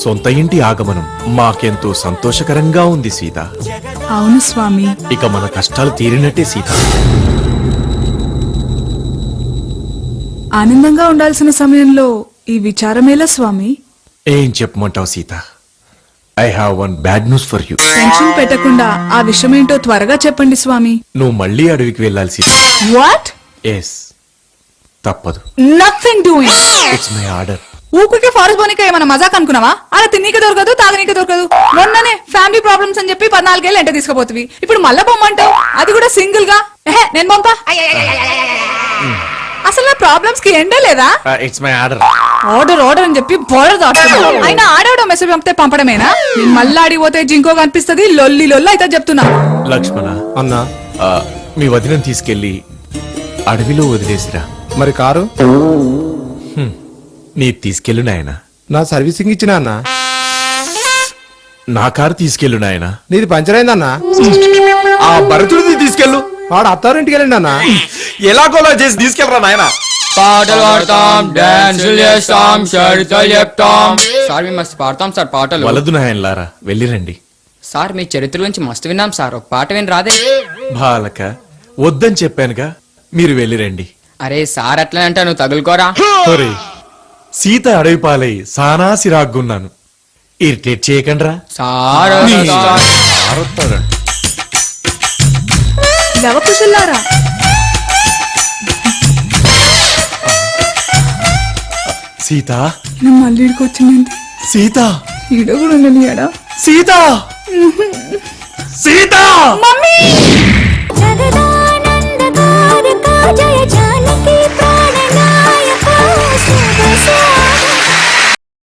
సొంత ఇంటి ఆగమనం మాకెంతో సంతోషకరంగా ఉంది సీత. అవును స్వామి. ఇక మన కష్టాలు తీరినట్టే సీత. ఆనందంగా ఉండాల్సిన సమయంలో ఈ విచారమేలా స్వామి? ఏం చెప్పమంటావు Sita? I have one bad news for you. Tension పెట్టకుండా ఆ విషయమేంటో త్వరగా చెప్పండి స్వామి. నువ్వు మళ్ళీ అడవికి వెళ్ళాలి సీత. వాట్? ఎస్, తప్పదు. Nothing doing. It's my order. ఊపికే ఫారెస్ట్ పోనీక ఏమన్నా మజాక్ అనుకున్నావా? అలా తిన్నీకి దొరకదు, తాగనీకి దొరకదు. మొన్ననే ఫ్యామిలీ ప్రాబ్లమ్స్ అని చెప్పి 14 ఏళ్ళు ఎంట తీసుకుపోతుంది. ఇప్పుడు మళ్ళా బొమ్మంటావు, అది కూడా సింగిల్ గా. నేను పంపా. అసలు నా ప్రాబ్లమ్స్ కి ఎండే లేదా? It's my order. Order order అని చెప్పి బోర్డర్ దాటుతున్నా. అయినా ఆడవడం మెసేజ్ పంపితే పంపడమేనా? నేను మళ్ళీ ఆడిపోతే జింకో కనిపిస్తుంది, లొల్లి లొల్లి అయితే చెప్తున్నా. లక్ష్మణ అన్నా, మీ వదినని తీసుకెళ్లి అడవిలో వదిలేసిరా. మరి కారు నీ తీసుకెళ్ళు నాయనా. నా సర్వీసింగ్ ఇచ్చినా అన్నా. నా కారు తీసుకెళ్ళు నాయనా. నీది పంచర్ అయిందన్నా. ఆ భరతుడిని తీసుకెళ్ళు. వాడు అత్తారింటికి వెళ్ళండి అన్నా. ఎలాగోలా చేసి తీసుకెళ్ళరా నాయనా. పాటలు పాడతాం, డాన్సులు చేస్తాం, చరిత్రలు చెప్తాం. సార్ మేము మస్తు పాడతాం సార్ పాటలు. వలదు నాయనలారా, వెళ్ళిరండి. సార్ మీ చరిత్ర గురించి మస్తు విన్నాం సార్, ఒక పాట విని రాదే? బాలక వద్దని చెప్పానుగా, మీరు వెళ్ళిరండి. అరే సార్ అట్లా అంటే నువ్వు తగులుకోరా. ఒరేయ్, సీత అడవి పాలై సానా సిరాగ్గున్నాను. ఇరిటేట్ చేయకండ్రా. సార్ లవకుశులారా, సీత, మళ్ళీ ఇడికి వచ్చింది. సీత, ఈడ కూడా ఉండనియాడా? సీత, సీత, మమ్మీ. జగదానందకారక జయ జానకి ప్రాణనాయక శుభ